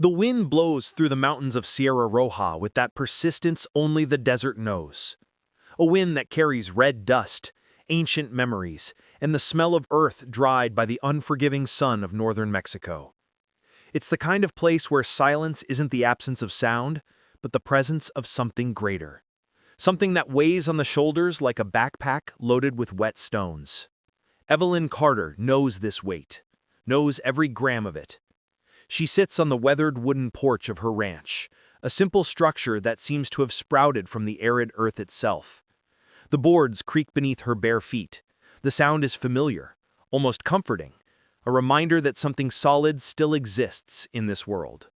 The wind blows through the mountains of Sierra Roja with that persistence only the desert knows. A wind that carries red dust, ancient memories, and the smell of earth dried by the unforgiving sun of northern Mexico. It's the kind of place where silence isn't the absence of sound, but the presence of something greater. Something that weighs on the shoulders like a backpack loaded with wet stones. Evelyn Carter knows this weight, knows every gram of it. She sits on the weathered wooden porch of her ranch, a simple structure that seems to have sprouted from the arid earth itself. The boards creak beneath her bare feet. The sound is familiar, almost comforting, a reminder that something solid still exists in this world.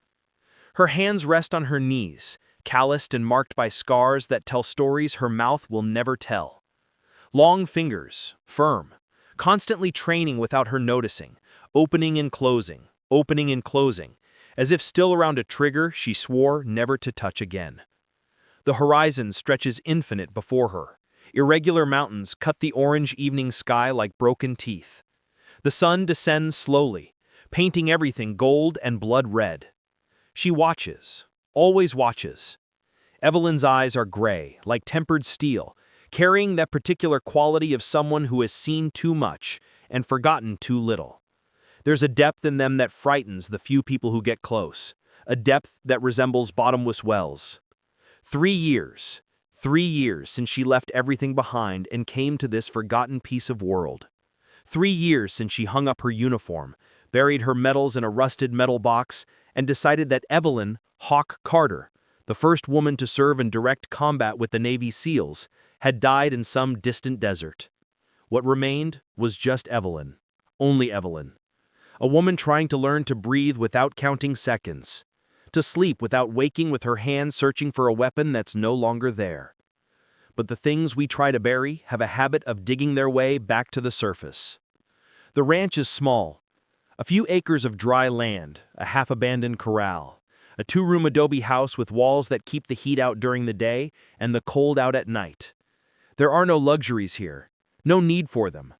Her hands rest on her knees, calloused and marked by scars that tell stories her mouth will never tell. Long fingers, firm, constantly training without her noticing, opening and closing, as if still around a trigger she swore never to touch again. The horizon stretches infinite before her. Irregular mountains cut the orange evening sky like broken teeth. The sun descends slowly, painting everything gold and blood red. She watches, always watches. Evelyn's eyes are gray, like tempered steel, carrying that particular quality of someone who has seen too much and forgotten too little. There's a depth in them that frightens the few people who get close, a depth that resembles bottomless wells. 3 years since she left everything behind and came to this forgotten piece of world. 3 years since she hung up her uniform, buried her medals in a rusted metal box, and decided that Evelyn Hawk Carter, the first woman to serve in direct combat with the Navy SEALs, had died in some distant desert. What remained was just Evelyn. Only Evelyn. A woman trying to learn to breathe without counting seconds. To sleep without waking with her hand searching for a weapon that's no longer there. But the things we try to bury have a habit of digging their way back to the surface. The ranch is small. A few acres of dry land, a half-abandoned corral, a 2-room adobe house with walls that keep the heat out during the day and the cold out at night. There are no luxuries here, no need for them.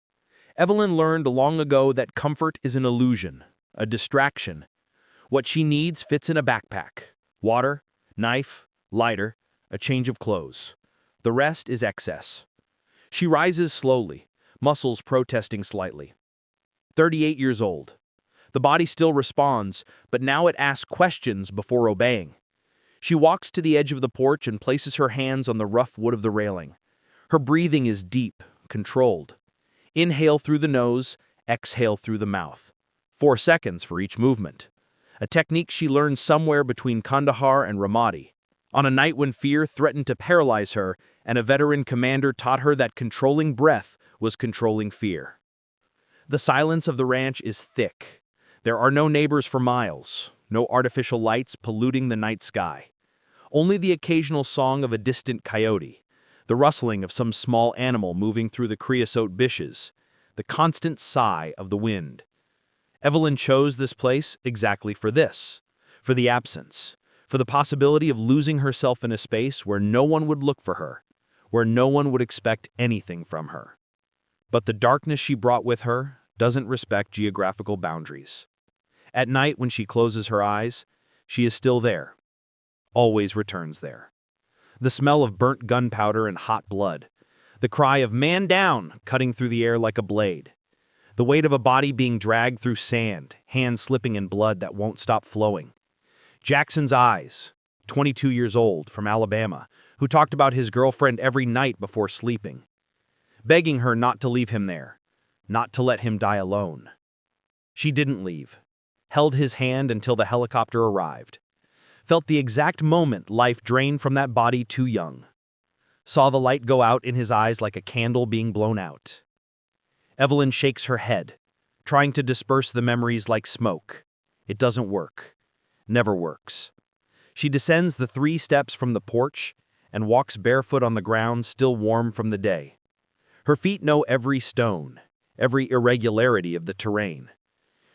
Evelyn learned long ago that comfort is an illusion, a distraction. What she needs fits in a backpack: water, knife, lighter, a change of clothes. The rest is excess. She rises slowly, muscles protesting slightly. 38 years old. The body still responds, but now it asks questions before obeying. She walks to the edge of the porch and places her hands on the rough wood of the railing. Her breathing is deep, controlled. Inhale through the nose, exhale through the mouth. 4 seconds for each movement. A technique she learned somewhere between Kandahar and Ramadi, on a night when fear threatened to paralyze her, and a veteran commander taught her that controlling breath was controlling fear. The silence of the ranch is thick. There are no neighbors for miles, no artificial lights polluting the night sky. Only the occasional song of a distant coyote, the rustling of some small animal moving through the creosote bushes, the constant sigh of the wind. Evelyn chose this place exactly for this, for the absence, for the possibility of losing herself in a space where no one would look for her, where no one would expect anything from her. But the darkness she brought with her doesn't respect geographical boundaries. At night, when she closes her eyes, she is still there, always returns there. The smell of burnt gunpowder and hot blood. The cry of "man down" cutting through the air like a blade. The weight of a body being dragged through sand, hands slipping in blood that won't stop flowing. Jackson's eyes, 22 years old, from Alabama, who talked about his girlfriend every night before sleeping, begging her not to leave him there, not to let him die alone. She didn't leave, held his hand until the helicopter arrived. Felt the exact moment life drained from that body too young. Saw the light go out in his eyes like a candle being blown out. Evelyn shakes her head, trying to disperse the memories like smoke. It doesn't work. Never works. She descends the 3 steps from the porch and walks barefoot on the ground still warm from the day. Her feet know every stone, every irregularity of the terrain.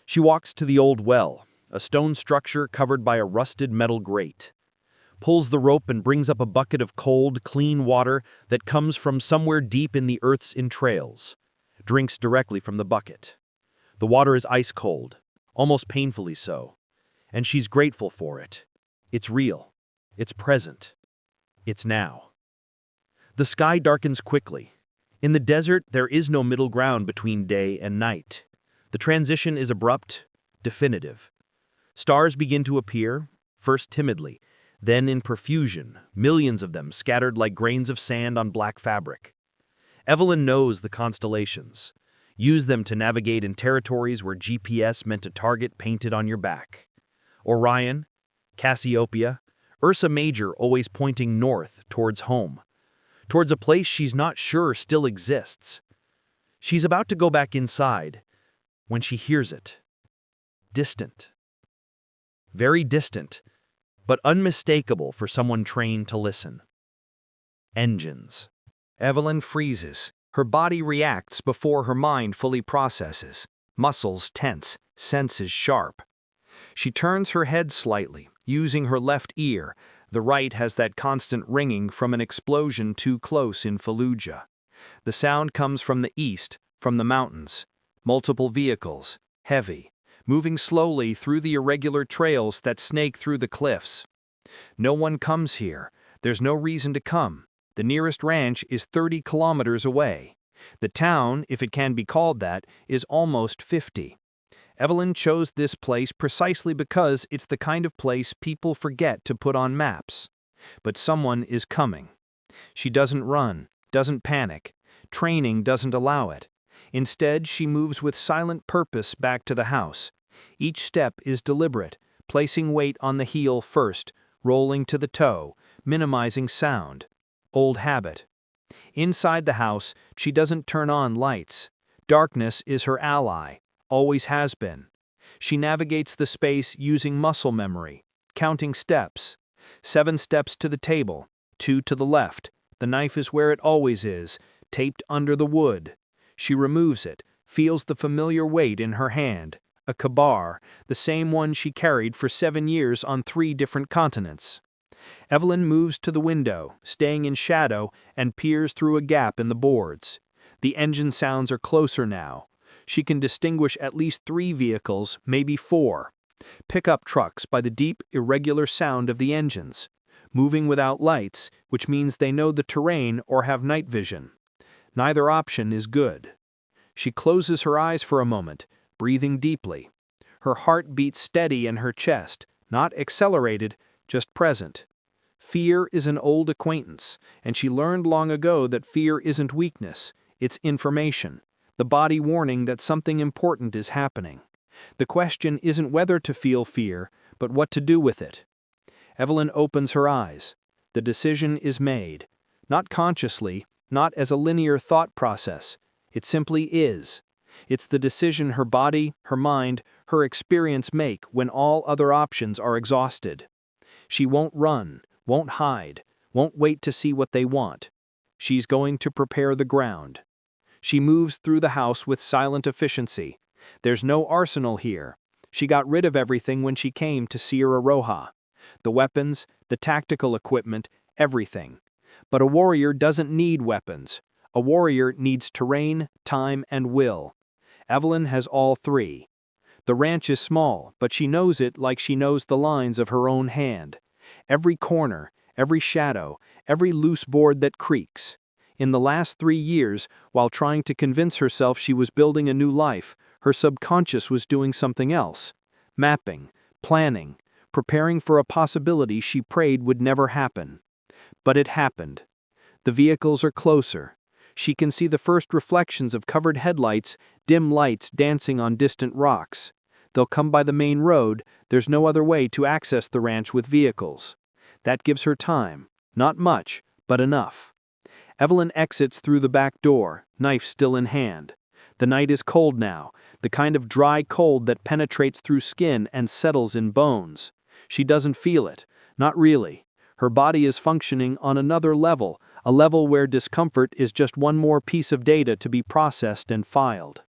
She walks to the old well, a stone structure covered by a rusted metal grate. Pulls the rope and brings up a bucket of cold, clean water that comes from somewhere deep in the earth's entrails. Drinks directly from the bucket. The water is ice cold, almost painfully so. And she's grateful for it. It's real. It's present. It's now. The sky darkens quickly. In the desert, there is no middle ground between day and night. The transition is abrupt, definitive. Stars begin to appear, first timidly, then in profusion, millions of them scattered like grains of sand on black fabric. Evelyn knows the constellations. Use them to navigate in territories where GPS meant a target painted on your back. Orion, Cassiopeia, Ursa Major always pointing north towards home, towards a place she's not sure still exists. She's about to go back inside when she hears it. Distant. Very distant, but unmistakable for someone trained to listen. Engines. Evelyn freezes. Her body reacts before her mind fully processes. Muscles tense, senses sharp. She turns her head slightly, using her left ear. The right has that constant ringing from an explosion too close in Fallujah. The sound comes from the east, from the mountains. Multiple vehicles, heavy, moving slowly through the irregular trails that snake through the cliffs. No one comes here. There's no reason to come. The nearest ranch is 30 kilometers away. The town, if it can be called that, is almost 50. Evelyn chose this place precisely because it's the kind of place people forget to put on maps. But someone is coming. She doesn't run, doesn't panic. Training doesn't allow it. Instead, she moves with silent purpose back to the house. Each step is deliberate, placing weight on the heel first, rolling to the toe, minimizing sound. Old habit. Inside the house, she doesn't turn on lights. Darkness is her ally, always has been. She navigates the space using muscle memory, counting steps. 7 steps to the table, 2 to the left. The knife is where it always is, taped under the wood. She removes it, feels the familiar weight in her hand. A kabar, the same one she carried for 7 years on 3 different continents. Evelyn moves to the window, staying in shadow, and peers through a gap in the boards. The engine sounds are closer now. She can distinguish at least 3 vehicles, maybe 4. Pickup trucks by the deep, irregular sound of the engines. Moving without lights, which means they know the terrain or have night vision. Neither option is good. She closes her eyes for a moment, breathing deeply. Her heart beats steady in her chest, not accelerated, just present. Fear is an old acquaintance, and she learned long ago that fear isn't weakness, it's information, the body warning that something important is happening. The question isn't whether to feel fear, but what to do with it. Evelyn opens her eyes. The decision is made. Not consciously, not as a linear thought process. It simply is. It's the decision her body, her mind, her experience make when all other options are exhausted. She won't run, won't hide, won't wait to see what they want. She's going to prepare the ground. She moves through the house with silent efficiency. There's no arsenal here. She got rid of everything when she came to Sierra Roja. The weapons, the tactical equipment, everything. But a warrior doesn't need weapons. A warrior needs terrain, time, and will. Evelyn has all 3. The ranch is small, but she knows it like she knows the lines of her own hand. Every corner, every shadow, every loose board that creaks. In the last 3 years, while trying to convince herself she was building a new life, her subconscious was doing something else. Mapping, planning, preparing for a possibility she prayed would never happen. But it happened. The vehicles are closer. She can see the first reflections of covered headlights, dim lights dancing on distant rocks. They'll come by the main road. There's no other way to access the ranch with vehicles. That gives her time. Not much, but enough. Evelyn exits through the back door, knife still in hand. The night is cold now, the kind of dry cold that penetrates through skin and settles in bones. She doesn't feel it, not really. Her body is functioning on another level, a level where discomfort is just one more piece of data to be processed and filed.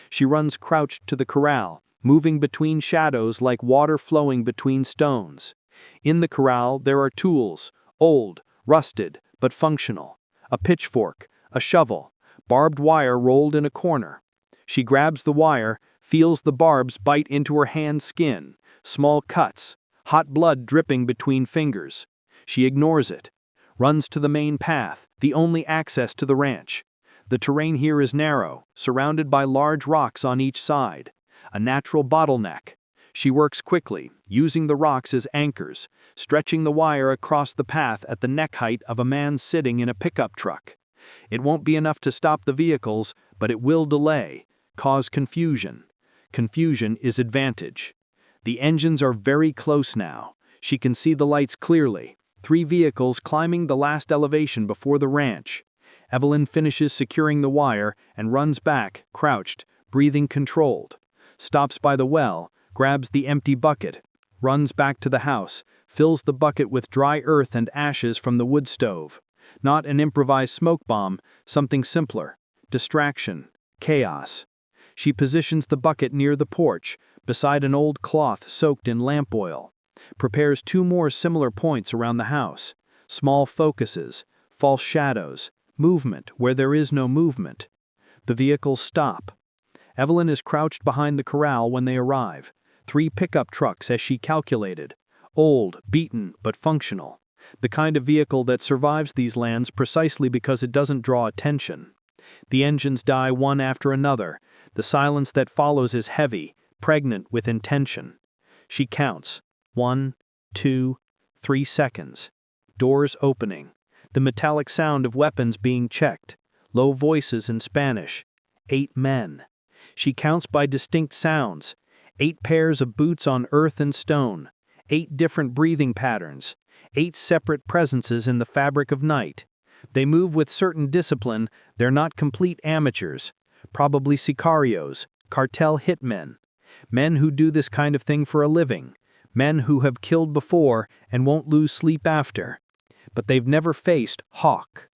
She runs crouched to the corral, moving between shadows like water flowing between stones. In the corral there are tools, old, rusted, but functional. A pitchfork, a shovel, barbed wire rolled in a corner. She grabs the wire, feels the barbs bite into her hand skin, Small cuts, hot blood dripping between fingers. She ignores it. Runs to the main path, the only access to the ranch. The terrain here is narrow, surrounded by large rocks on each side. A natural bottleneck. She works quickly, using the rocks as anchors, stretching the wire across the path at the neck height of a man sitting in a pickup truck. It won't be enough to stop the vehicles, but it will delay, cause confusion. Confusion is advantage. The engines are very close now. She can see the lights clearly. 3 vehicles climbing the last elevation before the ranch. Evelyn finishes securing the wire and runs back, crouched, breathing controlled. Stops by the well, grabs the empty bucket, runs back to the house, fills the bucket with dry earth and ashes from the wood stove. Not an improvised smoke bomb, something simpler. Distraction. Chaos. She positions the bucket near the porch, beside an old cloth soaked in lamp oil. Prepares 2 more similar points around the house. Small focuses, false shadows, movement where there is no movement. The vehicles stop. Evelyn is crouched behind the corral when they arrive. 3 pickup trucks as she calculated. Old, beaten, but functional. The kind of vehicle that survives these lands precisely because it doesn't draw attention. The engines die one after another. The silence that follows is heavy, pregnant with intention. She counts. 1, 2, 3 seconds. Doors opening. The metallic sound of weapons being checked. Low voices in Spanish. 8 men. She counts by distinct sounds. 8 pairs of boots on earth and stone. 8 different breathing patterns. 8 separate presences in the fabric of night. They move with certain discipline. They're not complete amateurs. Probably sicarios, cartel hitmen. Men who do this kind of thing for a living. Men who have killed before and won't lose sleep after. But they've never faced Hawk.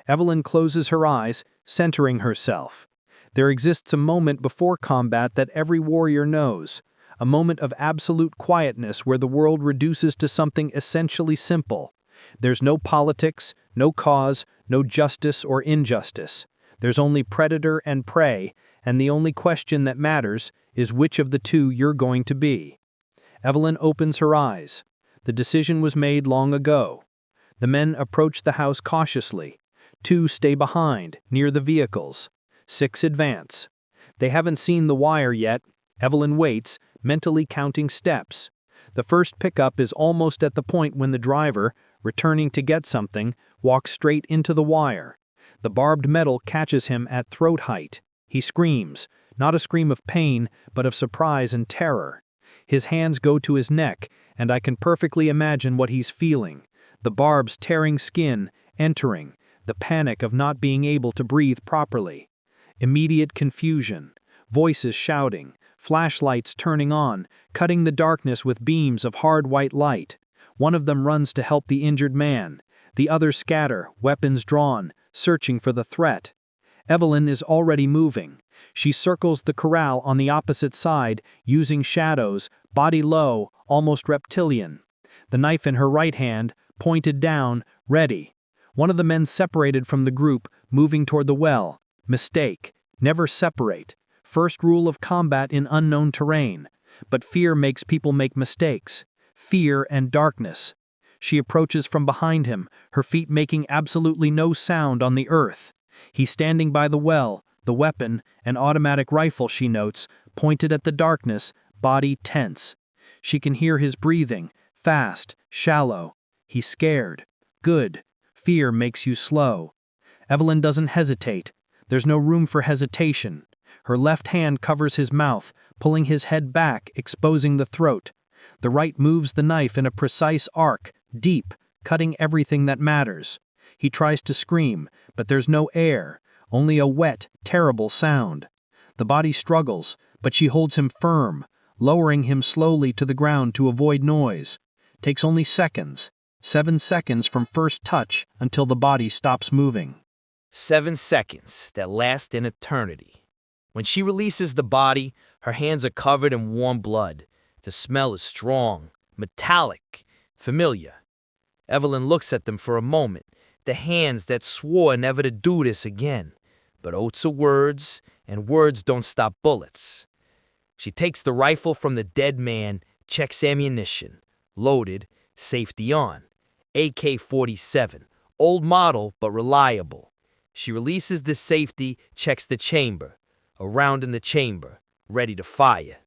Evelyn closes her eyes, centering herself. There exists a moment before combat that every warrior knows. A moment of absolute quietness where the world reduces to something essentially simple. There's no politics, no cause, no justice or injustice. There's only predator and prey, and the only question that matters is which of the 2 you're going to be. Evelyn opens her eyes. The decision was made long ago. The men approach the house cautiously. 2 stay behind, near the vehicles. 6 advance. They haven't seen the wire yet. Evelyn waits, mentally counting steps. The first pickup is almost at the point when the driver, returning to get something, walks straight into the wire. The barbed metal catches him at throat height. He screams, not a scream of pain, but of surprise and terror. His hands go to his neck, and I can perfectly imagine what he's feeling. The barbs tearing skin, entering, the panic of not being able to breathe properly. Immediate confusion, voices shouting, flashlights turning on, cutting the darkness with beams of hard white light. One of them runs to help the injured man. The others scatter, weapons drawn, searching for the threat. Evelyn is already moving. She circles the corral on the opposite side, using shadows, body low, almost reptilian. The knife in her right hand, pointed down, ready. One of the men separated from the group, moving toward the well. Mistake. Never separate. First rule of combat in unknown terrain. But fear makes people make mistakes. Fear and darkness. She approaches from behind him, her feet making absolutely no sound on the earth. He's standing by the well, the weapon, an automatic rifle, she notes, pointed at the darkness, body tense. She can hear his breathing, fast, shallow. He's scared. Good. Fear makes you slow. Evelyn doesn't hesitate. There's no room for hesitation. Her left hand covers his mouth, pulling his head back, exposing the throat. The right moves the knife in a precise arc, deep, cutting everything that matters. He tries to scream, but there's no air, only a wet, terrible sound. The body struggles, but she holds him firm, lowering him slowly to the ground to avoid noise. Takes only seconds. 7 seconds from first touch until the body stops moving. 7 seconds that last an eternity. When she releases the body, her hands are covered in warm blood. The smell is strong, metallic, familiar. Evelyn looks at them for a moment, the hands that swore never to do this again. But oaths are words, and words don't stop bullets. She takes the rifle from the dead man, checks ammunition, loaded, safety on. AK-47, old model but reliable. She releases the safety, checks the chamber. A round in the chamber, ready to fire.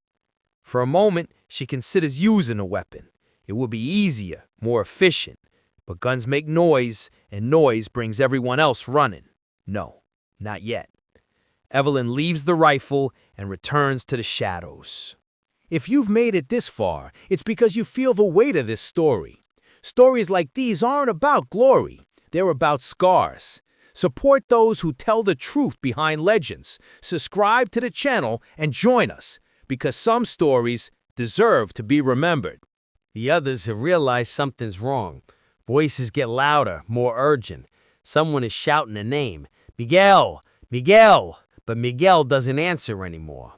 For a moment, she considers using a weapon. It would be easier, more efficient. But guns make noise, and noise brings everyone else running. No, not yet. Evelyn leaves the rifle and returns to the shadows. If you've made it this far, it's because you feel the weight of this story. Stories like these aren't about glory. They're about scars. Support those who tell the truth behind legends. Subscribe to the channel and join us, because some stories deserve to be remembered. The others have realized something's wrong. Voices get louder, more urgent. Someone is shouting a name. Miguel! Miguel! But Miguel doesn't answer anymore.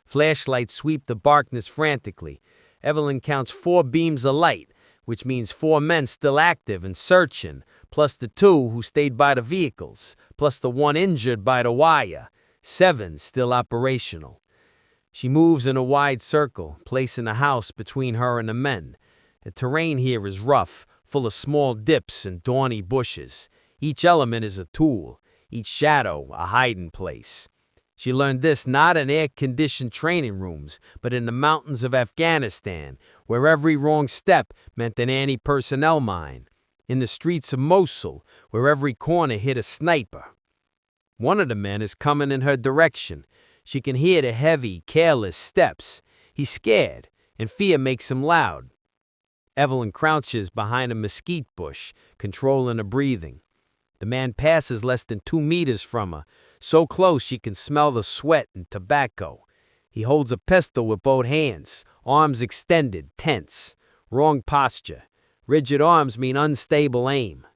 Flashlights sweep the darkness frantically. Evelyn counts 4 beams of light, which means 4 men still active and searching, plus the 2 who stayed by the vehicles, plus the 1 injured by the wire. 7 still operational. She moves in a wide circle, placing a house between her and the men. The terrain here is rough, full of small dips and thorny bushes. Each element is a tool, each shadow a hiding place. She learned this not in air-conditioned training rooms, but in the mountains of Afghanistan, where every wrong step meant an anti-personnel mine. In the streets of Mosul, where every corner hit a sniper. One of the men is coming in her direction. She can hear the heavy, careless steps. He's scared, and fear makes him loud. Evelyn crouches behind a mesquite bush, controlling her breathing. The man passes less than 2 meters from her, so close she can smell the sweat and tobacco. He holds a pistol with both hands, arms extended, tense. Wrong posture. Rigid arms mean unstable aim.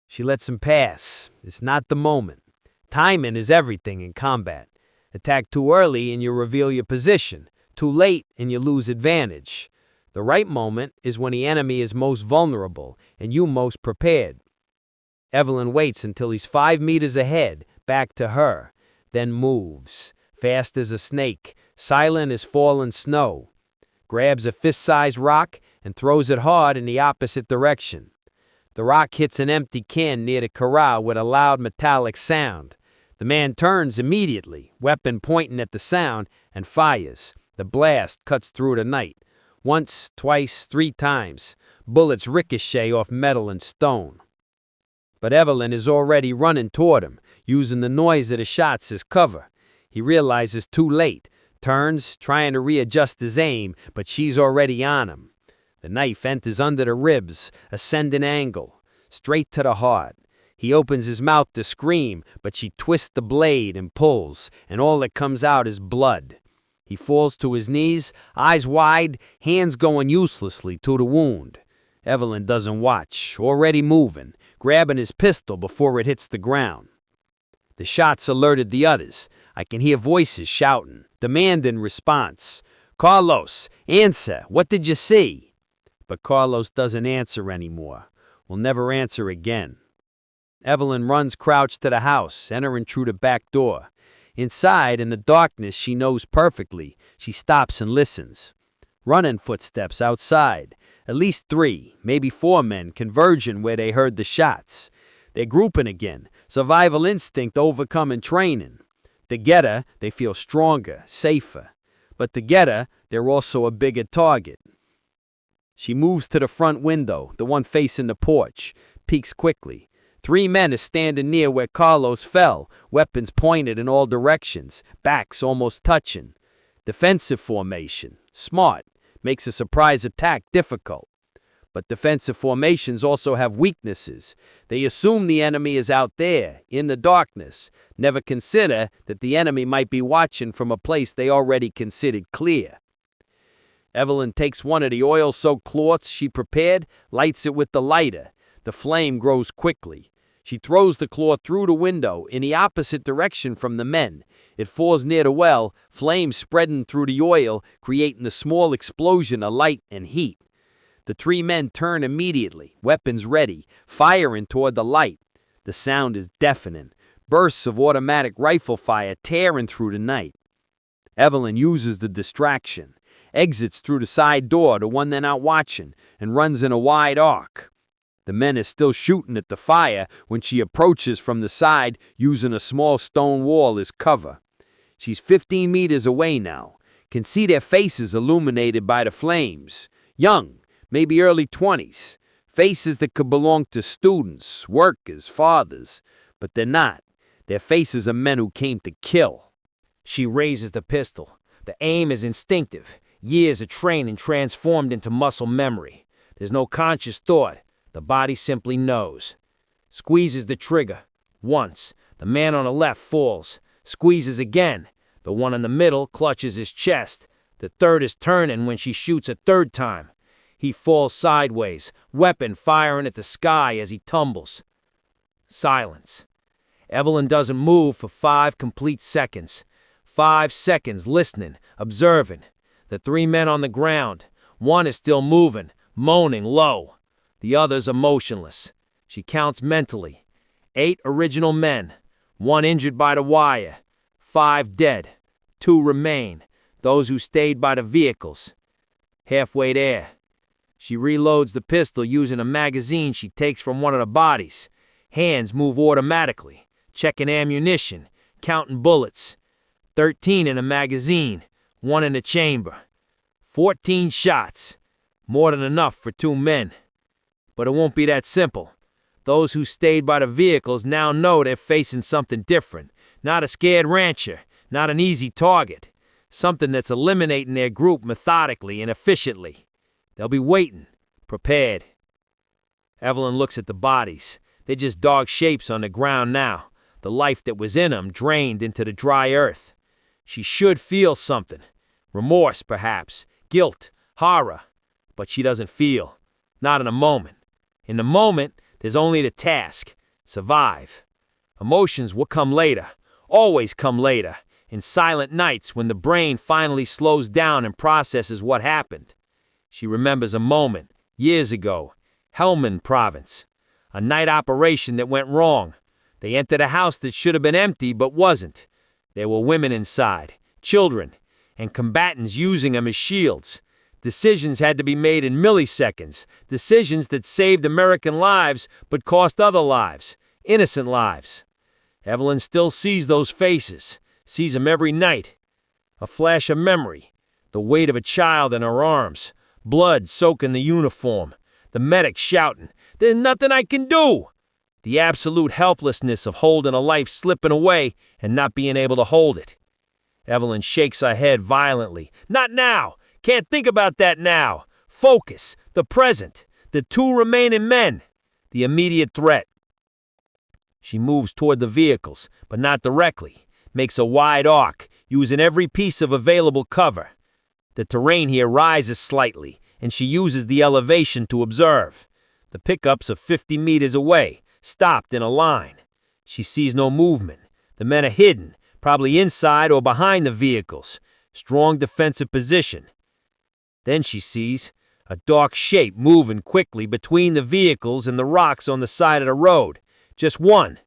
She lets him pass. It's not the moment. Timing is everything in combat. Attack too early and you reveal your position. Too late and you lose advantage. The right moment is when the enemy is most vulnerable and you most prepared. Evelyn waits until he's 5 meters ahead, back to her, then moves, fast as a snake, silent as fallen snow. Grabs a fist-sized rock and throws it hard in the opposite direction. The rock hits an empty can near the corral with a loud metallic sound. The man turns immediately, weapon pointing at the sound, and fires. The blast cuts through the night. Once, twice, 3 times. Bullets ricochet off metal and stone. But Evelyn is already running toward him, using the noise of the shots as cover. He realizes too late, turns, trying to readjust his aim, but she's already on him. The knife enters under the ribs, ascending angle, straight to the heart. He opens his mouth to scream, but she twists the blade and pulls, and all that comes out is blood. He falls to his knees, eyes wide, hands going uselessly to the wound. Evelyn doesn't watch, already moving, grabbing his pistol before it hits the ground. The shots alerted the others. I can hear voices shouting, demanding response. Carlos, answer, what did you see? But Carlos doesn't answer anymore, will never answer again. Evelyn runs crouched to the house, entering through the back door. Inside, in the darkness she knows perfectly, she stops and listens. Running footsteps outside. At least 3, maybe 4 men converging where they heard the shots. They're grouping again, survival instinct overcoming training. Together, they feel stronger, safer. But together, they're also a bigger target. She moves to the front window, the one facing the porch, peeks quickly. 3 men are standing near where Carlos fell, weapons pointed in all directions, backs almost touching. Defensive formation, smart, makes a surprise attack difficult. But defensive formations also have weaknesses. They assume the enemy is out there, in the darkness, never consider that the enemy might be watching from a place they already considered clear. Evelyn takes one of the oil-soaked cloths she prepared, lights it with the lighter. The flame grows quickly. She throws the cloth through the window in the opposite direction from the men. It falls near the well, flames spreading through the oil, creating a small explosion of light and heat. The 3 men turn immediately, weapons ready, firing toward the light. The sound is deafening, bursts of automatic rifle fire tearing through the night. Evelyn uses the distraction. exits through the side door, the one they're not watching, and runs in a wide arc. The men is still shooting at the fire when she approaches from the side using a small stone wall as cover. She's 15 meters away now, can see their faces illuminated by the flames. Young, maybe early 20s, faces that could belong to students, workers, fathers, but they're not. Their faces are men who came to kill. She raises the pistol. The aim is instinctive. Years of training transformed into muscle memory. There's no conscious thought. The body simply knows. Squeezes the trigger. Once. The man on the left falls. Squeezes again. The one in the middle clutches his chest. The third is turning when she shoots a third time. He falls sideways, weapon firing at the sky as he tumbles. Silence. Evelyn doesn't move for 5 complete seconds. 5 seconds listening, observing. The 3 men on the ground. One is still moving, moaning low. The others are motionless. She counts mentally. 8 original men. 1 injured by the wire. 5 dead. 2 remain. Those who stayed by the vehicles. Halfway there. She reloads the pistol using a magazine she takes from one of the bodies. Hands move automatically, checking ammunition, counting bullets. 13 in a magazine, 1 in the chamber. 14 shots, more than enough for 2 men. But it won't be that simple. Those who stayed by the vehicles now know they're facing something different. Not a scared rancher, not an easy target. Something that's eliminating their group methodically and efficiently. They'll be waiting, prepared. Evelyn looks at the bodies. They're just dog shapes on the ground now. The life that was in them drained into the dry earth. She should feel something. Remorse, perhaps. Guilt. Horror. But she doesn't feel. Not in a moment. In the moment, there's only the task. Survive. Emotions will come later. Always come later. In silent nights when the brain finally slows down and processes what happened. She remembers a moment, years ago. Helmand Province. A night operation that went wrong. They entered a house that should have been empty but wasn't. There were women inside, children, and combatants using them as shields. Decisions had to be made in milliseconds. Decisions that saved American lives but cost other lives, innocent lives. Evelyn still sees those faces, sees them every night. A flash of memory, the weight of a child in her arms, blood soaking the uniform, the medic shouting, "There's nothing I can do!" The absolute helplessness of holding a life slipping away and not being able to hold it. Evelyn shakes her head violently. Not now! Can't think about that now! Focus! The present! The 2 remaining men! The immediate threat. She moves toward the vehicles, but not directly. Makes a wide arc, using every piece of available cover. The terrain here rises slightly, and she uses the elevation to observe. The pickups are 50 meters away, stopped in a line. She sees no movement. The men are hidden, probably inside or behind the vehicles. Strong defensive position. Then she sees a dark shape moving quickly between the vehicles and the rocks on the side of the road. Just one.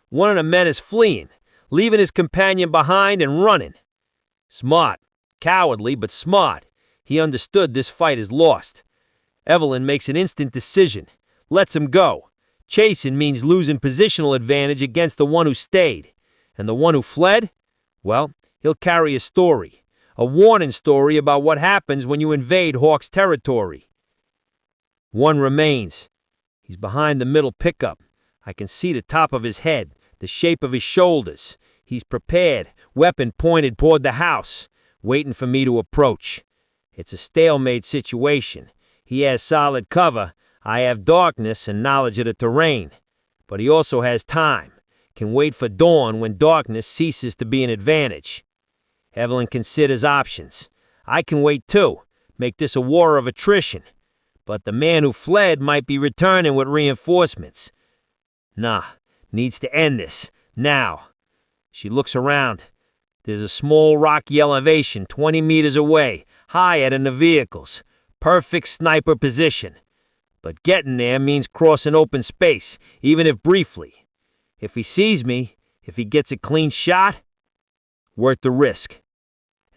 One of the men is fleeing, leaving his companion behind and running. Smart. Cowardly, but smart. He understood this fight is lost. Evelyn makes an instant decision. Lets him go. Chasing means losing positional advantage against the one who stayed. And the one who fled? Well, he'll carry a story. A warning story about what happens when you invade Hawk's territory. One remains. He's behind the middle pickup. I can see the top of his head, the shape of his shoulders. He's prepared, weapon pointed toward the house, waiting for me to approach. It's a stalemate situation. He has solid cover. I have darkness and knowledge of the terrain. But he also has time, can wait for dawn when darkness ceases to be an advantage. Evelyn considers options. I can wait too, make this a war of attrition. But the man who fled might be returning with reinforcements. Nah, needs to end this, now. She looks around. There's a small rocky elevation 20 meters away, higher than the vehicles. Perfect sniper position. But getting there means crossing open space, even if briefly. If he sees me, if he gets a clean shot, worth the risk.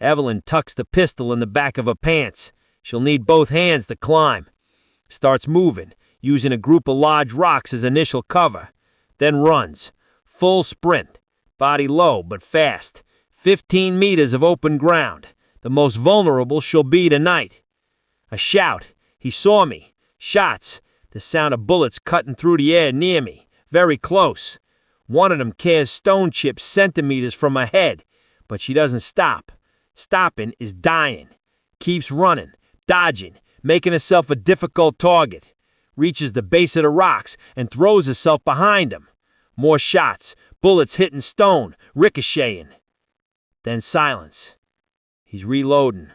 Evelyn tucks the pistol in the back of her pants. She'll need both hands to climb. Starts moving, using a group of large rocks as initial cover. Then runs. Full sprint. Body low but fast. 15 meters of open ground. The most vulnerable she'll be tonight. A shout. He saw me. Shots. The sound of bullets cutting through the air near me. Very close. One of them tears stone chips centimeters from her head. But she doesn't stop. Stopping is dying. Keeps running, dodging, making herself a difficult target. Reaches the base of the rocks and throws herself behind him. More shots, bullets hitting stone, ricocheting. Then silence. He's reloading.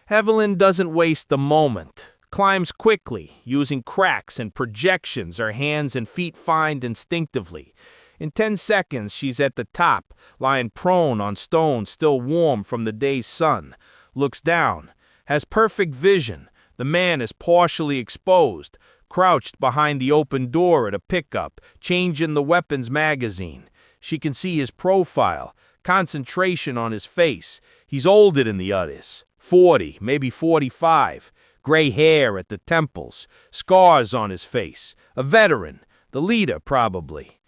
Evelyn doesn't waste a moment. Climbs quickly, using cracks and projections her hands and feet find instinctively. In 10 seconds, she's at the top, lying prone on stone still warm from the day's sun. Looks down. Has perfect vision. The man is partially exposed, crouched behind the open door at a pickup, changing the weapon's magazine. She can see his profile, concentration on his face. He's older than the others, 40, maybe 45. Gray hair at the temples, scars on his face. A veteran, the leader probably.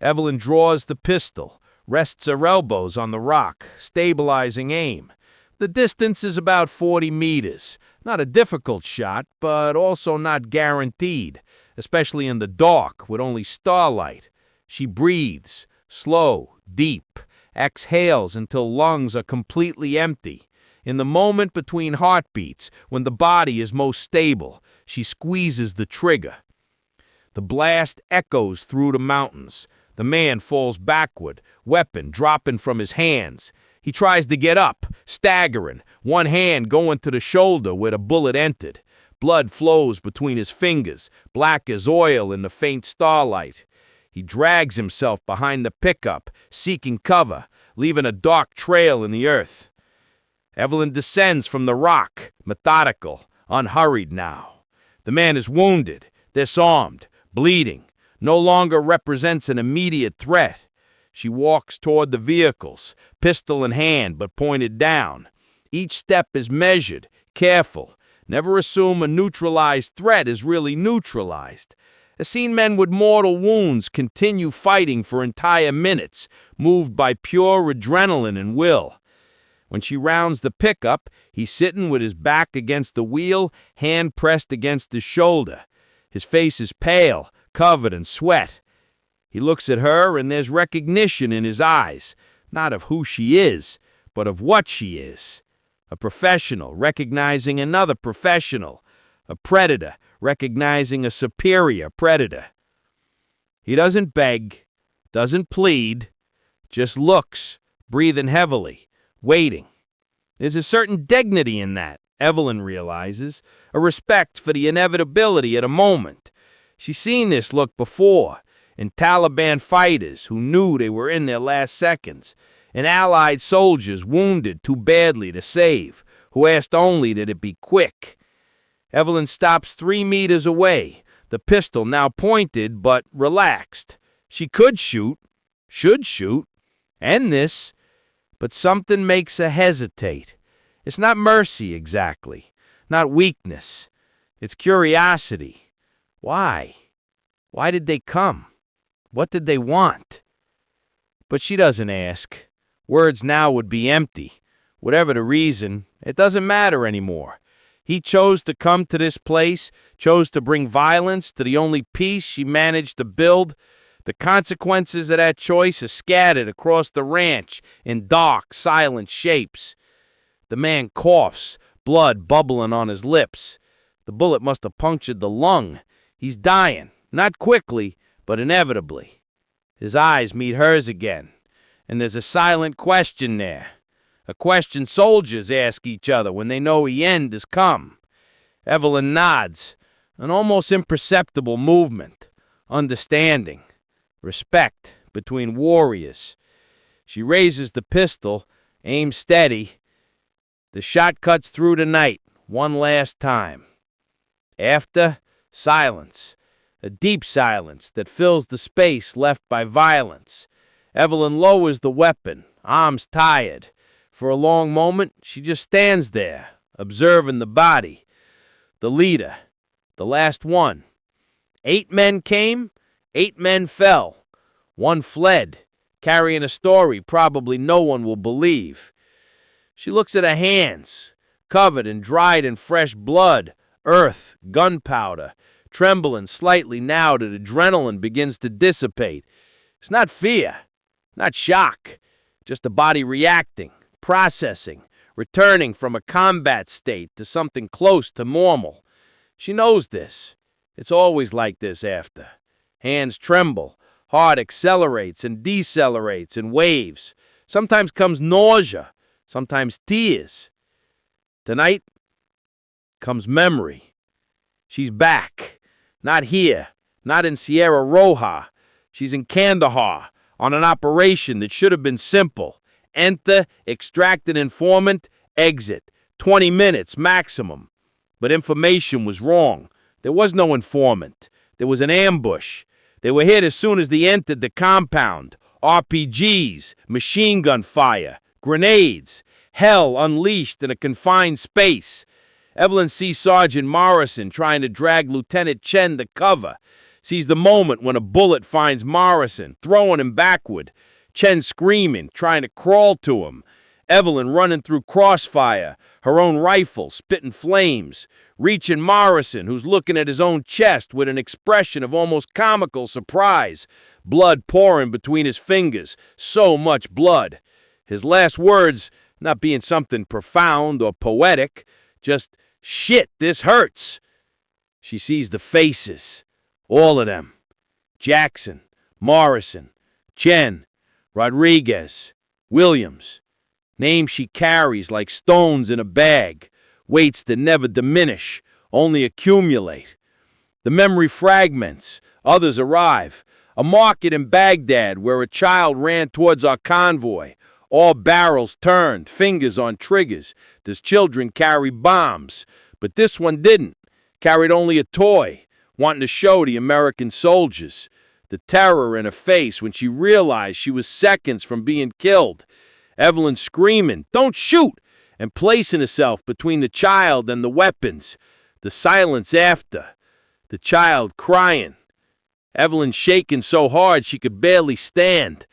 Evelyn draws the pistol, rests her elbows on the rock, stabilizing aim. The distance is about 40 meters. Not a difficult shot, but also not guaranteed, especially in the dark with only starlight. She breathes, slow, deep, exhales until lungs are completely empty. In the moment between heartbeats, when the body is most stable, she squeezes the trigger. The blast echoes through the mountains. The man falls backward, weapon dropping from his hands. He tries to get up, staggering, one hand going to the shoulder where the bullet entered. Blood flows between his fingers, black as oil in the faint starlight. He drags himself behind the pickup, seeking cover, leaving a dark trail in the earth. Evelyn descends from the rock, methodical, unhurried now. The man is wounded, disarmed, bleeding, no longer represents an immediate threat. She walks toward the vehicles, pistol in hand but pointed down. Each step is measured, careful. Never assume a neutralized threat is really neutralized. I've seen men with mortal wounds continue fighting for entire minutes, moved by pure adrenaline and will. When she rounds the pickup, he's sitting with his back against the wheel, hand pressed against his shoulder. His face is pale, covered in sweat. He looks at her, and there's recognition in his eyes, not of who she is, but of what she is. A professional recognizing another professional. A predator recognizing a superior predator. He doesn't beg, doesn't plead, just looks, breathing heavily, waiting. There's a certain dignity in that, Evelyn realizes, a respect for the inevitability of the moment. She's seen this look before, in Taliban fighters who knew they were in their last seconds, in Allied soldiers wounded too badly to save, who asked only that it be quick. Evelyn stops 3 meters away, the pistol now pointed but relaxed. She could shoot, should shoot, end this, but something makes her hesitate. It's not mercy exactly, not weakness. It's curiosity. Why? Why did they come? What did they want? But she doesn't ask. Words now would be empty. Whatever the reason, it doesn't matter anymore. He chose to come to this place, chose to bring violence to the only peace she managed to build. The consequences of that choice are scattered across the ranch in dark, silent shapes. The man coughs, blood bubbling on his lips. The bullet must have punctured the lung. He's dying, not quickly, but inevitably. His eyes meet hers again, and there's a silent question there. A question soldiers ask each other when they know the end has come. Evelyn nods, an almost imperceptible movement, understanding, respect between warriors. She raises the pistol, aims steady. The shot cuts through the night, one last time. After, silence. A deep silence that fills the space left by violence. Evelyn lowers the weapon, arms tired. For a long moment, she just stands there, observing the body. The leader, the last one. 8 men came, 8 men fell. 1 fled, carrying a story probably no one will believe. She looks at her hands, covered and dried in fresh blood, earth, gunpowder, trembling slightly now that adrenaline begins to dissipate. It's not fear, not shock, just the body reacting, processing, returning from a combat state to something close to normal. She knows this. It's always like this after. Hands tremble, heart accelerates and decelerates in waves. Sometimes comes nausea, sometimes tears. Tonight comes memory. She's back. Not here, not in Sierra Roja. She's in Kandahar on an operation that should have been simple. Enter, extract an informant, exit. 20 minutes maximum. But information was wrong. There was no informant. There was an ambush. They were hit as soon as they entered the compound. RPGs, machine gun fire, grenades, hell unleashed in a confined space. Evelyn sees Sergeant Morrison trying to drag Lieutenant Chen to cover. Sees the moment when a bullet finds Morrison, throwing him backward. Chen screaming, trying to crawl to him. Evelyn running through crossfire, her own rifle spitting flames. Reaching Morrison, who's looking at his own chest with an expression of almost comical surprise. Blood pouring between his fingers. So much blood. His last words not being something profound or poetic, just, "Shit, this hurts." She sees the faces. All of them. Jackson, Morrison, Chen, Rodriguez, Williams. Names she carries like stones in a bag. Weights that never diminish, only accumulate. The memory fragments. Others arrive. A market in Baghdad where a child ran towards our convoy. All barrels turned, fingers on triggers. Those children carry bombs. But this one didn't. Carried only a toy, wanting to show the American soldiers. The terror in her face when she realized she was seconds from being killed. Evelyn screaming, "Don't shoot!" and placing herself between the child and the weapons. The silence after. The child crying. Evelyn shaking so hard she could barely stand.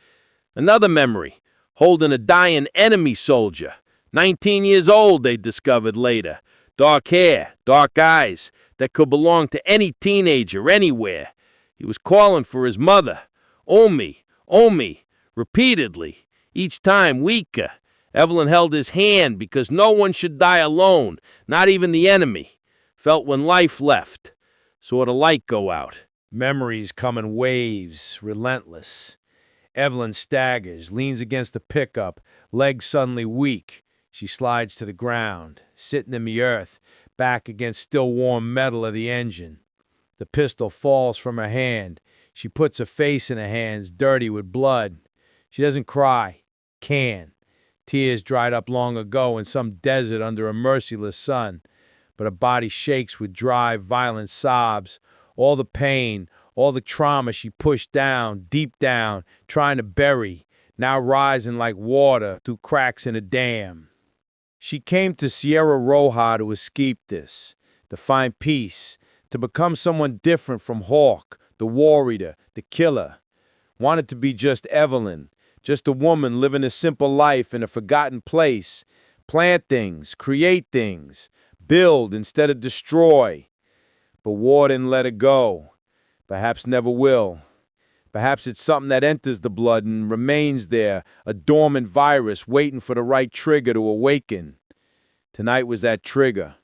Another memory, holding a dying enemy soldier. 19 years old, they discovered later. Dark hair, dark eyes, that could belong to any teenager anywhere. He was calling for his mother. Omi, Omi, repeatedly, each time weaker. Evelyn held his hand because no one should die alone, not even the enemy. Felt when life left. Saw the light go out. Memories come in waves, relentless. Evelyn staggers, leans against the pickup, legs suddenly weak. She slides to the ground, sitting in the earth, back against still warm metal of the engine. The pistol falls from her hand. She puts her face in her hands, dirty with blood. She doesn't cry. Can. Tears dried up long ago in some desert under a merciless sun. But her body shakes with dry, violent sobs. All the pain, all the trauma she pushed down, deep down, trying to bury, now rising like water through cracks in a dam. She came to Sierra Roja to escape this, to find peace, to become someone different from Hawk, the warrior, the killer. Wanted to be just Evelyn, just a woman living a simple life in a forgotten place. Plant things, create things, build instead of destroy. But war didn't let her go. Perhaps never will. Perhaps it's something that enters the blood and remains there, a dormant virus waiting for the right trigger to awaken. Tonight was that trigger.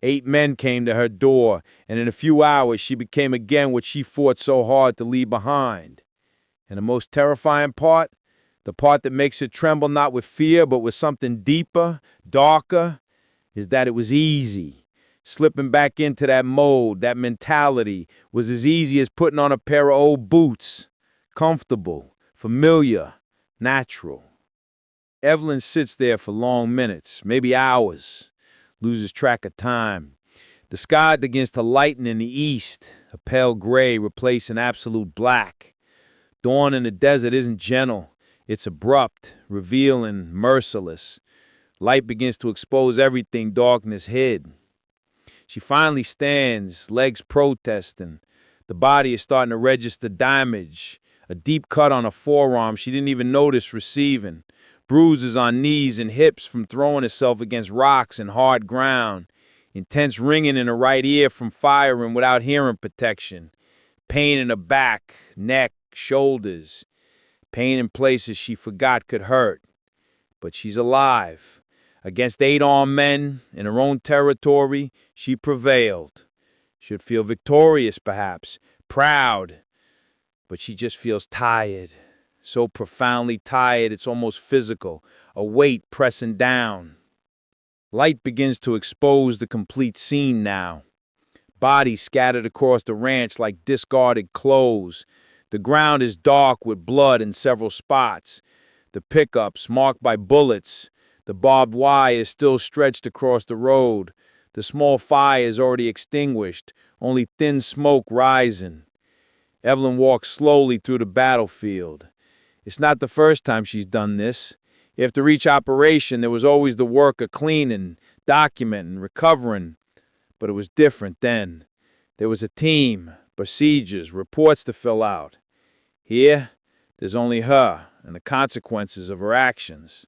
8 men came to her door, and in a few hours she became again what she fought so hard to leave behind. And the most terrifying part? The part that makes her tremble not with fear but with something deeper, darker, is that it was easy. Slipping back into that mode, that mentality, was as easy as putting on a pair of old boots. Comfortable, familiar, natural. Evelyn sits there for long minutes, maybe hours, loses track of time. The sky begins to lighten in the east, a pale gray replacing absolute black. Dawn in the desert isn't gentle. It's abrupt, revealing, merciless. Light begins to expose everything darkness hid. She finally stands, legs protesting. The body is starting to register damage. A deep cut on a forearm she didn't even notice receiving. Bruises on knees and hips from throwing herself against rocks and hard ground. Intense ringing in her right ear from firing without hearing protection. Pain in her back, neck, shoulders. Pain in places she forgot could hurt. But she's alive. Against 8 armed men in her own territory, she prevailed. Should feel victorious, perhaps, proud. But she just feels tired. So profoundly tired it's almost physical, a weight pressing down. Light begins to expose the complete scene now. Bodies scattered across the ranch like discarded clothes. The ground is dark with blood in several spots. The pickups marked by bullets. The barbed wire is still stretched across the road. The small fire is already extinguished, only thin smoke rising. Evelyn walks slowly through the battlefield. It's not the first time she's done this. After each operation, there was always the work of cleaning, documenting, recovering. But it was different then. There was a team, procedures, reports to fill out. Here, there's only her and the consequences of her actions.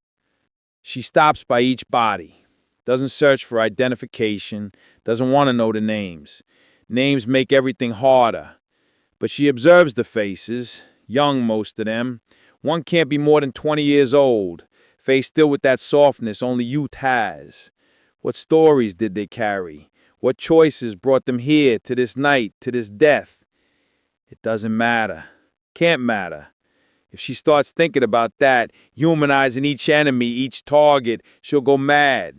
She stops by each body, doesn't search for identification, doesn't want to know the names. Names make everything harder. But she observes the faces, young most of them. One can't be more than 20 years old, face still with that softness only youth has. What stories did they carry? What choices brought them here, to this night, to this death? It doesn't matter. Can't matter. If she starts thinking about that, humanizing each enemy, each target, she'll go mad.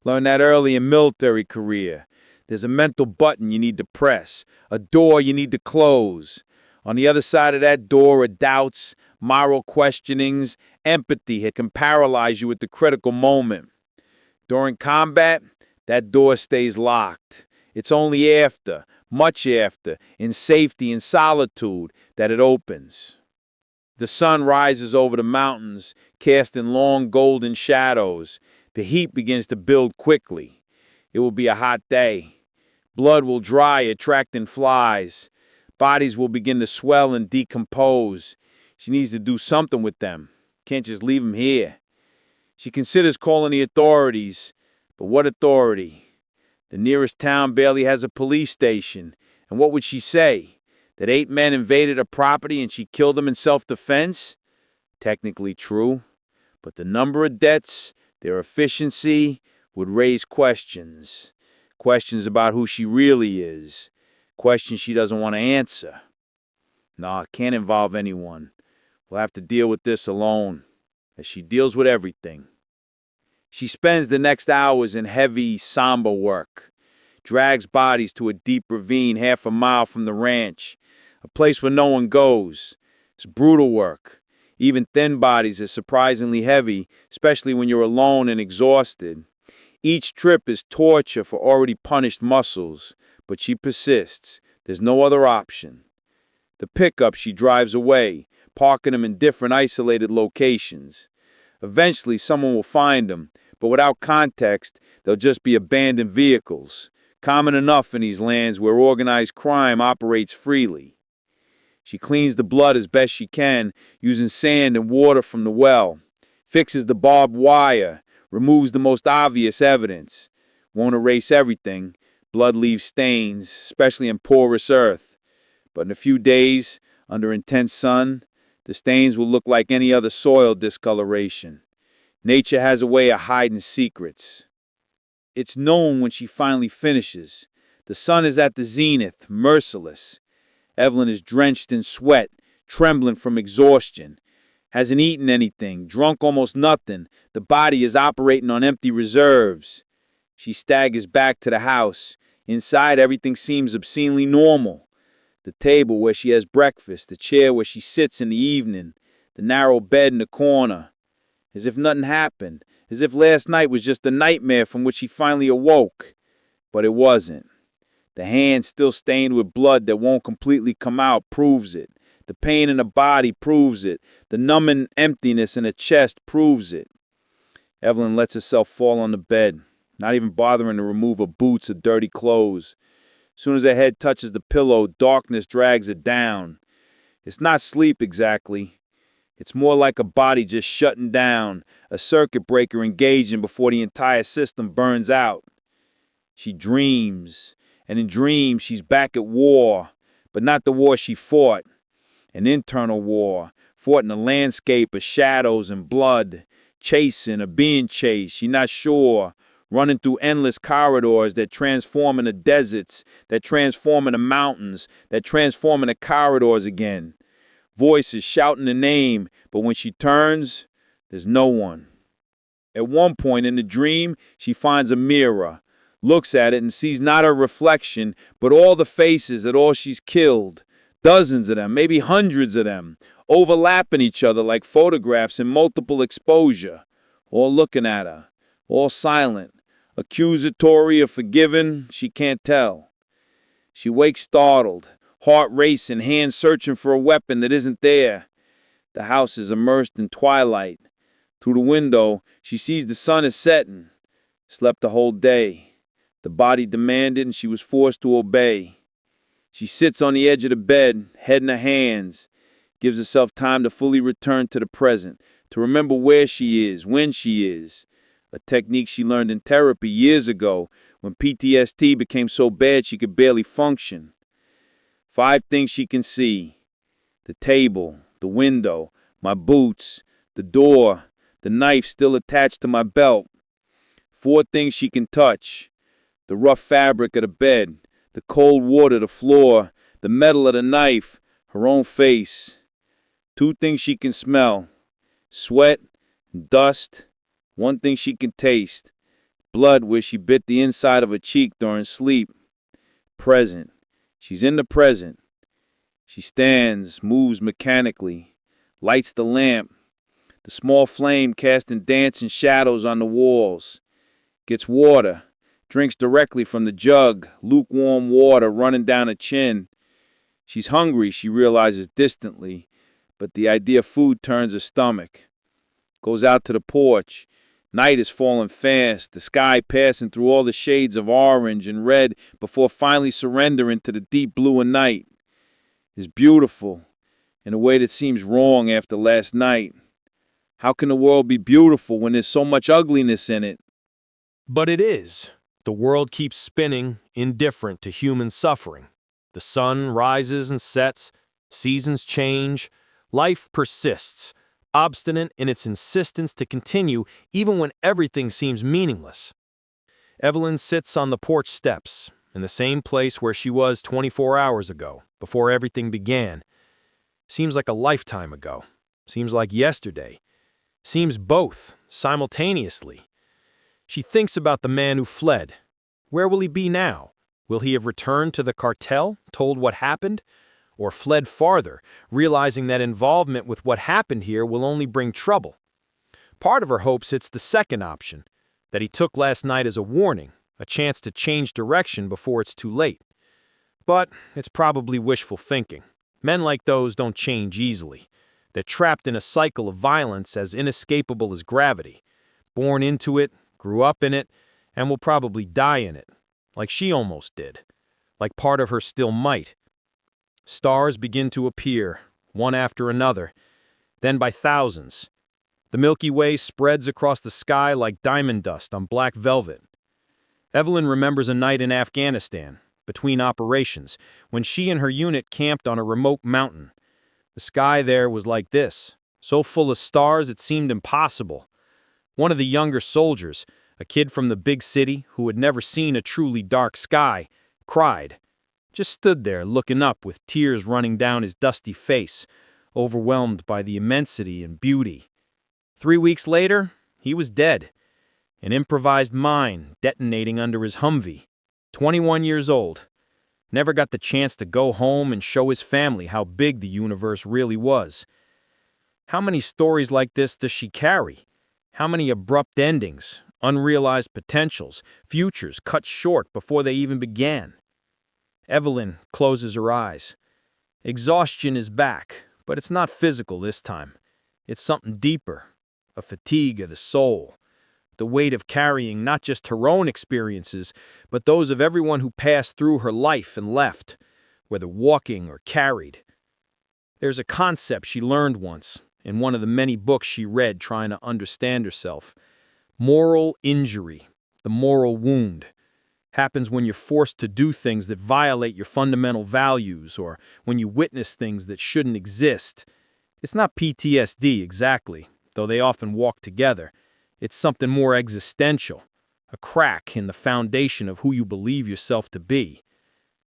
Learn that early in military career. There's a mental button you need to press, a door you need to close. On the other side of that door are doubts, moral questionings, empathy that can paralyze you at the critical moment. During combat, that door stays locked. It's only after, much after, in safety and solitude, that it opens. The sun rises over the mountains, casting long golden shadows. The heat begins to build quickly. It will be a hot day. Blood will dry, attracting flies. Bodies will begin to swell and decompose. She needs to do something with them. Can't just leave them here. She considers calling the authorities. But what authority? The nearest town barely has a police station. And what would she say? That 8 men invaded her property and she killed them in self-defense? Technically true. But the number of deaths, their efficiency, would raise questions. Questions about who she really is. Questions she doesn't want to answer. Nah, can't involve anyone. We'll have to deal with this alone, as she deals with everything. She spends the next hours in heavy, somber work. Drags bodies to a deep ravine half a mile from the ranch, a place where no one goes. It's brutal work. Even thin bodies are surprisingly heavy, especially when you're alone and exhausted. Each trip is torture for already punished muscles, but she persists. There's no other option. The pickup she drives away, parking them in different isolated locations. Eventually, someone will find them, but without context, they'll just be abandoned vehicles, common enough in these lands where organized crime operates freely. She cleans the blood as best she can, using sand and water from the well, fixes the barbed wire, removes the most obvious evidence. Won't erase everything. Blood leaves stains, especially in porous earth. But in a few days, under intense sun, the stains will look like any other soil discoloration. Nature has a way of hiding secrets. It's known when she finally finishes. The sun is at the zenith, merciless. Evelyn is drenched in sweat, trembling from exhaustion. Hasn't eaten anything, drunk almost nothing. The body is operating on empty reserves. She staggers back to the house. Inside, everything seems obscenely normal. The table where she has breakfast, the chair where she sits in the evening, the narrow bed in the corner. As if nothing happened, as if last night was just a nightmare from which she finally awoke. But it wasn't. The hand still stained with blood that won't completely come out proves it. The pain in the body proves it. The numbing emptiness in the chest proves it. Evelyn lets herself fall on the bed, not even bothering to remove her boots or dirty clothes. As soon as her head touches the pillow, darkness drags her down. It's not sleep exactly. It's more like a body just shutting down, a circuit breaker engaging before the entire system burns out. She dreams, and in dreams she's back at war, but not the war she fought. An internal war, fought in a landscape of shadows and blood, chasing or being chased, she's not sure, running through endless corridors that transform into deserts, that transform into mountains, that transform into corridors again. Voices shouting the name, but when she turns, there's no one. At one point in the dream, she finds a mirror, looks at it and sees not her reflection, but all the faces at all she's killed. Dozens of them, maybe hundreds of them, overlapping each other like photographs in multiple exposure, all looking at her, all silent, accusatory or forgiving, she can't tell. She wakes startled, heart racing, hands searching for a weapon that isn't there. The house is immersed in twilight. Through the window, she sees the sun is setting. Slept the whole day. The body demanded and she was forced to obey. She sits on the edge of the bed, head in her hands, gives herself time to fully return to the present, to remember where she is, when she is. A technique she learned in therapy years ago when PTSD became so bad she could barely function. 5 things she can see: the table, the window, my boots, the door, the knife still attached to my belt. 4 things she can touch: the rough fabric of the bed, the cold water, the floor, the metal of the knife, her own face. 2 things she can smell: sweat and dust. 1 thing she can taste: blood where she bit the inside of her cheek during sleep. Present. She's in the present. She stands, moves mechanically, lights the lamp, the small flame casting dancing shadows on the walls. Gets water, drinks directly from the jug, lukewarm water running down her chin. She's hungry, she realizes distantly, but the idea of food turns her stomach. Goes out to the porch. Night is falling fast, the sky passing through all the shades of orange and red before finally surrendering to the deep blue of night. It's beautiful, in a way that seems wrong after last night. How can the world be beautiful when there's so much ugliness in it? But it is. The world keeps spinning, indifferent to human suffering. The sun rises and sets, seasons change, life persists, obstinate in its insistence to continue even when everything seems meaningless. Evelyn sits on the porch steps, in the same place where she was 24 hours ago, before everything began. Seems like a lifetime ago. Seems like yesterday. Seems both, simultaneously. She thinks about the man who fled. Where will he be now? Will he have returned to the cartel, told what happened? Or fled farther, realizing that involvement with what happened here will only bring trouble? Part of her hopes it's the second option, that he took last night as a warning, a chance to change direction before it's too late. But it's probably wishful thinking. Men like those don't change easily. They're trapped in a cycle of violence as inescapable as gravity. Born into it, grew up in it, and will probably die in it, like she almost did, like part of her still might. Stars begin to appear, one after another, then by thousands. The Milky Way spreads across the sky like diamond dust on black velvet. Evelyn remembers a night in Afghanistan, between operations, when she and her unit camped on a remote mountain. The sky there was like this, so full of stars it seemed impossible. One of the younger soldiers, a kid from the big city who had never seen a truly dark sky, cried. Just stood there looking up with tears running down his dusty face, overwhelmed by the immensity and beauty. 3 weeks later, he was dead. An improvised mine detonating under his Humvee. 21 years old. Never got the chance to go home and show his family how big the universe really was. How many stories like this does she carry? How many abrupt endings, unrealized potentials, futures cut short before they even began? Evelyn closes her eyes. Exhaustion is back, but it's not physical this time. It's something deeper, a fatigue of the soul, the weight of carrying not just her own experiences, but those of everyone who passed through her life and left, whether walking or carried. There's a concept she learned once in one of the many books she read trying to understand herself. Moral injury, the moral wound, happens when you're forced to do things that violate your fundamental values or when you witness things that shouldn't exist. It's not PTSD exactly, though they often walk together. It's something more existential, a crack in the foundation of who you believe yourself to be.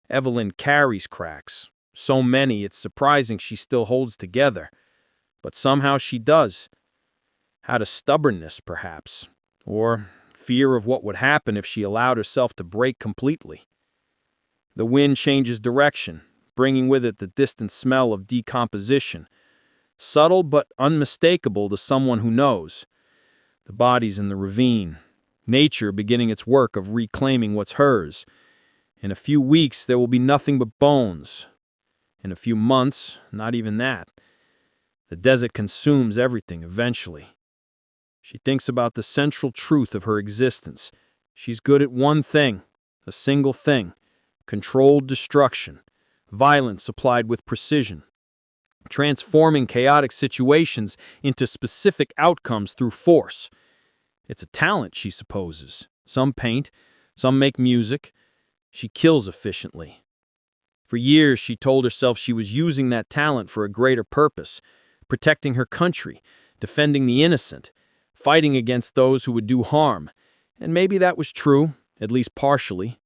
Evelyn carries cracks, so many it's surprising she still holds together. But somehow she does. Out of stubbornness, perhaps, or fear of what would happen if she allowed herself to break completely. The wind changes direction, bringing with it the distant smell of decomposition, subtle but unmistakable to someone who knows. The body's in the ravine, nature beginning its work of reclaiming what's hers. In a few weeks, there will be nothing but bones. In a few months, not even that. The desert consumes everything eventually. She thinks about the central truth of her existence. She's good at one thing, a single thing: controlled destruction, violence applied with precision, transforming chaotic situations into specific outcomes through force. It's a talent, she supposes. Some paint, some make music. She kills efficiently. For years, she told herself she was using that talent for a greater purpose, protecting her country, defending the innocent, fighting against those who would do harm. And maybe that was true, at least partially.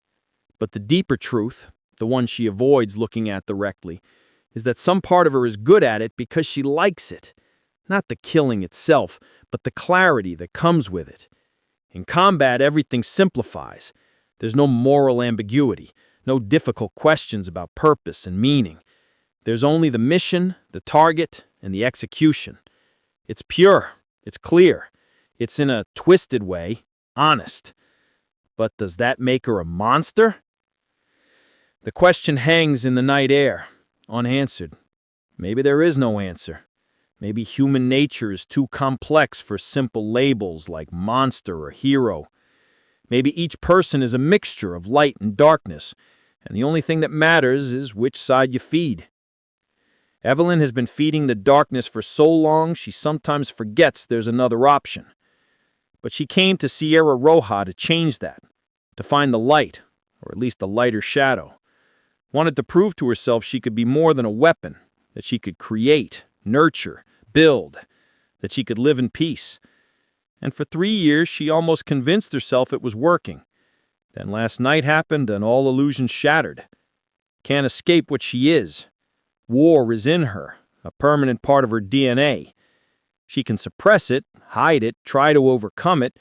But the deeper truth, the one she avoids looking at directly, is that some part of her is good at it because she likes it. Not the killing itself, but the clarity that comes with it. In combat, everything simplifies. There's no moral ambiguity, no difficult questions about purpose and meaning. There's only the mission, the target, and the execution. It's pure, it's clear, it's in a twisted way, honest. But does that make her a monster? The question hangs in the night air, unanswered. Maybe there is no answer. Maybe human nature is too complex for simple labels like monster or hero. Maybe each person is a mixture of light and darkness, and the only thing that matters is which side you feed. Evelyn has been feeding the darkness for so long she sometimes forgets there's another option. But she came to Sierra Roja to change that, to find the light, or at least a lighter shadow. Wanted to prove to herself she could be more than a weapon, that she could create, nurture, build, that she could live in peace. And for 3 years she almost convinced herself it was working. Then last night happened and all illusions shattered. Can't escape what she is. War is in her, a permanent part of her DNA. She can suppress it, hide it, try to overcome it,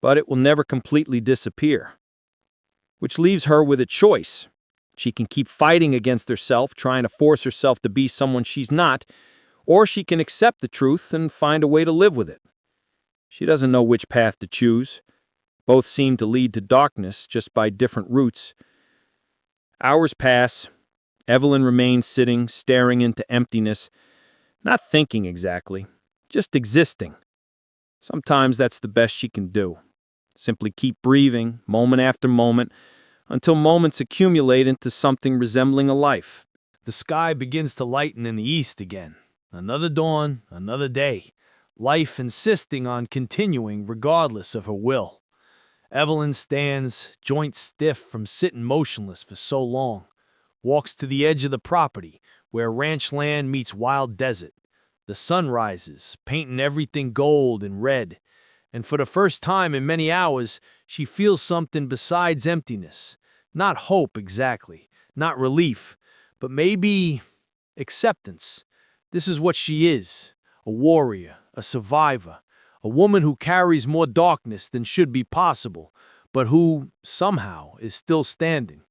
but it will never completely disappear. Which leaves her with a choice. She can keep fighting against herself, trying to force herself to be someone she's not, or she can accept the truth and find a way to live with it. She doesn't know which path to choose. Both seem to lead to darkness, just by different routes. Hours pass. Evelyn remains sitting, staring into emptiness, not thinking exactly, just existing. Sometimes that's the best she can do. Simply keep breathing, moment after moment, until moments accumulate into something resembling a life. The sky begins to lighten in the east again. Another dawn, another day. Life insisting on continuing regardless of her will. Evelyn stands, joints stiff from sitting motionless for so long. Walks to the edge of the property, where ranch land meets wild desert. The sun rises, painting everything gold and red. And for the first time in many hours, she feels something besides emptiness. Not hope exactly, not relief, but maybe acceptance. This is what she is, a warrior, a survivor, a woman who carries more darkness than should be possible, but who, somehow, is still standing.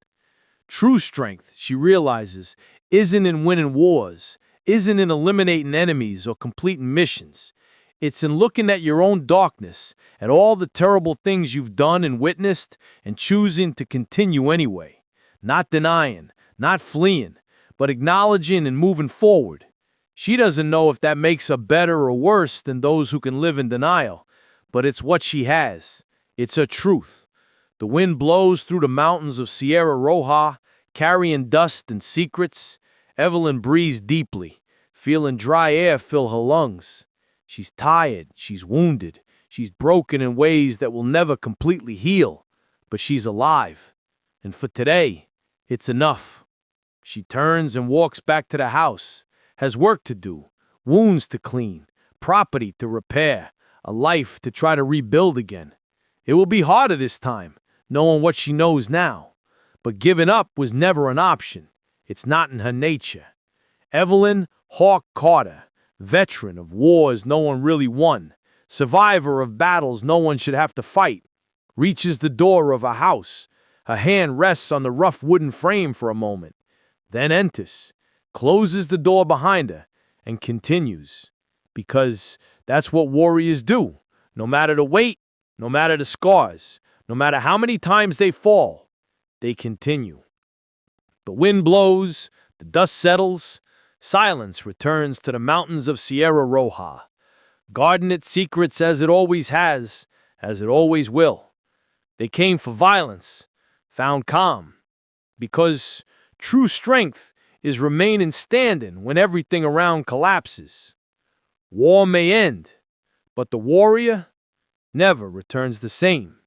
True strength, she realizes, isn't in winning wars, isn't in eliminating enemies or completing missions. It's in looking at your own darkness, at all the terrible things you've done and witnessed, and choosing to continue anyway. Not denying, not fleeing, but acknowledging and moving forward. She doesn't know if that makes her better or worse than those who can live in denial, but it's what she has. It's her truth. The wind blows through the mountains of Sierra Roja, carrying dust and secrets. Evelyn breathes deeply, feeling dry air fill her lungs. She's tired, she's wounded, she's broken in ways that will never completely heal, but she's alive. And for today, it's enough. She turns and walks back to the house, has work to do, wounds to clean, property to repair, a life to try to rebuild again. It will be harder this time, knowing what she knows now. But giving up was never an option. It's not in her nature. Evelyn Hawk Carter, veteran of wars no one really won, survivor of battles no one should have to fight, reaches the door of a house. Her hand rests on the rough wooden frame for a moment, then enters, closes the door behind her, and continues. Because that's what warriors do, no matter the weight, no matter the scars, no matter how many times they fall, they continue. The wind blows, the dust settles, silence returns to the mountains of Sierra Roja, guarding its secrets as it always has, as it always will. They came for violence, found calm, because true strength is remaining standing when everything around collapses. War may end, but the warrior never returns the same.